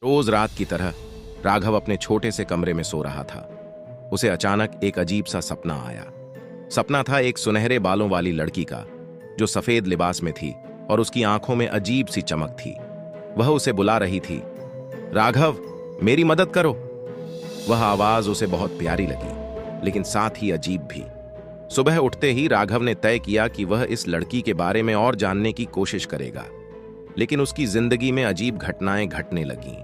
रोज रात की तरह राघव अपने छोटे से कमरे में सो रहा था। उसे अचानक एक अजीब सा सपना आया। सपना था एक सुनहरे बालों वाली लड़की का, जो सफेद लिबास में थी और उसकी आंखों में अजीब सी चमक थी। वह उसे बुला रही थी, राघव, मेरी मदद करो। वह आवाज उसे बहुत प्यारी लगी, लेकिन साथ ही अजीब भी। सुबह उठते ही राघव ने तय किया कि वह इस लड़की के बारे में और जानने की कोशिश करेगा, लेकिन उसकी जिंदगी में अजीब घटनाएं घटने लगीं।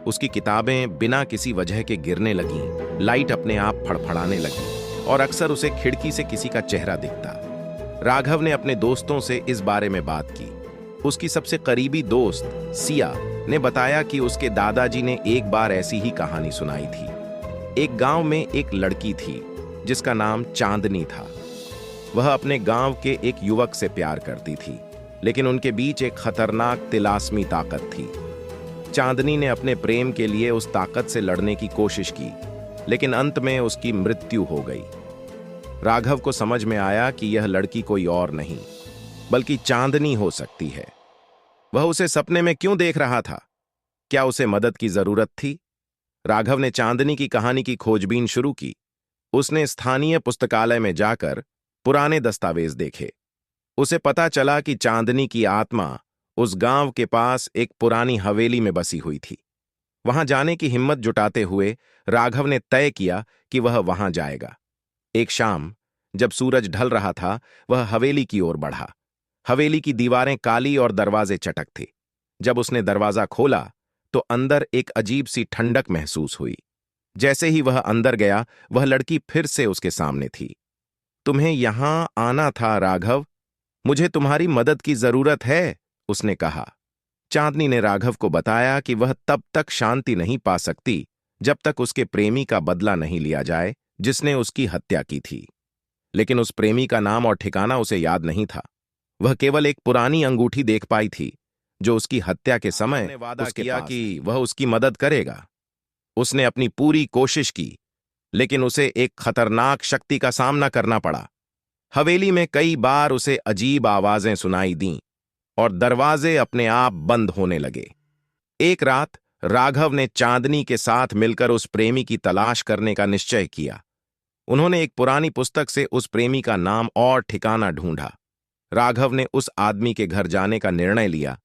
उसकी किताबें बिना किसी वजह के गिरने लगीं, लाइट अपने आप फड़फड़ाने लगी और अक्सर उसे खिड़की से किसी का चेहरा दिखता। राघव ने अपने दोस्तों से इस बारे में बात की। उसकी सबसे करीबी दोस्त सिया ने बताया कि उसके दादाजी ने एक बार ऐसी ही कहानी सुनाई थी। एक गांव में एक लड़की थी जिसका नाम चांदनी था। वह अपने गांव के एक युवक से प्यार करती थी, लेकिन उनके बीच एक खतरनाक तिलास्मी ताकत थी। चांदनी ने अपने प्रेम के लिए उस ताकत से लड़ने की कोशिश की, लेकिन अंत में उसकी मृत्यु हो गई। राघव को समझ में आया कि यह लड़की कोई और नहीं, बल्कि चांदनी हो सकती है। वह उसे सपने में क्यों देख रहा था? क्या उसे मदद की जरूरत थी? राघव ने चांदनी की कहानी की खोजबीन शुरू की। उसने स्थानीय पुस्तकालय में जाकर पुराने दस्तावेज देखे। उसे पता चला कि चांदनी की आत्मा उस गांव के पास एक पुरानी हवेली में बसी हुई थी। वहां जाने की हिम्मत जुटाते हुए राघव ने तय किया कि वह वहां जाएगा। एक शाम, जब सूरज ढल रहा था, वह हवेली की ओर बढ़ा। हवेली की दीवारें काली और दरवाजे चटक थे। जब उसने दरवाजा खोला तो अंदर एक अजीब सी ठंडक महसूस हुई। जैसे ही वह अंदर गया, वह लड़की फिर से उसके सामने थी। तुम्हें यहां आना था राघव, मुझे तुम्हारी मदद की जरूरत है, उसने कहा। चांदनी ने राघव को बताया कि वह तब तक शांति नहीं पा सकती जब तक उसके प्रेमी का बदला नहीं लिया जाए जिसने उसकी हत्या की थी। लेकिन उस प्रेमी का नाम और ठिकाना उसे याद नहीं था। वह केवल एक पुरानी अंगूठी देख पाई थी, जो उसकी हत्या के समय उसके किया कि वह उसकी मदद करेगा। उसने अपनी पूरी कोशिश की, लेकिन उसे एक खतरनाक शक्ति का सामना करना पड़ा। हवेली में कई बार उसे अजीब आवाजें सुनाई दीं और दरवाजे अपने आप बंद होने लगे। एक रात राघव ने चांदनी के साथ मिलकर उस प्रेमी की तलाश करने का निश्चय किया। उन्होंने एक पुरानी पुस्तक से उस प्रेमी का नाम और ठिकाना ढूंढा। राघव ने उस आदमी के घर जाने का निर्णय लिया,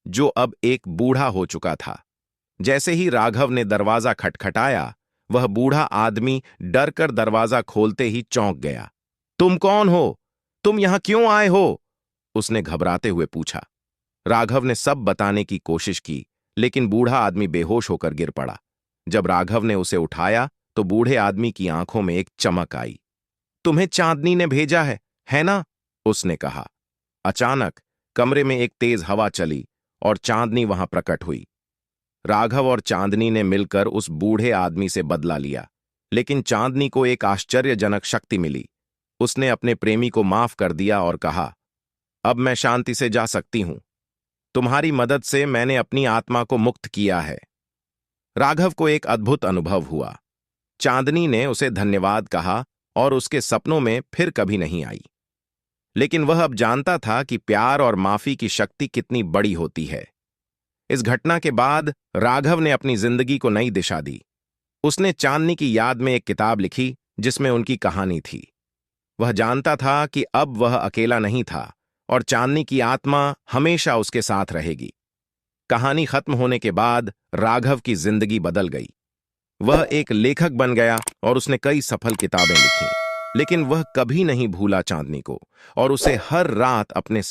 जो अब एक बूढ़ा हो चुका था। जैसे ही राघव ने दरवाजा खटखटाया, वह बूढ़ा आदमी डर कर दरवाजा खोलते ही चौंक गया। तुम कौन हो? तुम यहां क्यों आए हो? उसने घबराते हुए पूछा। राघव ने सब बताने की कोशिश की, लेकिन बूढ़ा आदमी बेहोश होकर गिर पड़ा। जब राघव ने उसे उठाया तो बूढ़े आदमी की आंखों में एक चमक आई। तुम्हें चांदनी ने भेजा है ना? उसने कहा। अचानक कमरे में एक तेज हवा चली और चांदनी वहां प्रकट हुई। राघव और चांदनी ने मिलकर उस बूढ़े आदमी से बदला लिया, लेकिन चांदनी को एक आश्चर्यजनक शक्ति मिली। उसने अपने प्रेमी को माफ कर दिया और कहा, अब मैं शांति से जा सकती हूं। तुम्हारी मदद से मैंने अपनी आत्मा को मुक्त किया है। राघव को एक अद्भुत अनुभव हुआ। चांदनी ने उसे धन्यवाद कहा और उसके सपनों में फिर कभी नहीं आई। लेकिन वह अब जानता था कि प्यार और माफी की शक्ति कितनी बड़ी होती है। इस घटना के बाद राघव ने अपनी जिंदगी को नई दिशा दी। उसने चांदनी की याद में एक किताब लिखी जिसमें उनकी कहानी थी। वह जानता था कि अब वह अकेला नहीं था और चांदनी की आत्मा हमेशा उसके साथ रहेगी। कहानी खत्म होने के बाद राघव की जिंदगी बदल गई। वह एक लेखक बन गया और उसने कई सफल किताबें लिखीं, लेकिन वह कभी नहीं भूला चांदनी को और उसे हर रात अपने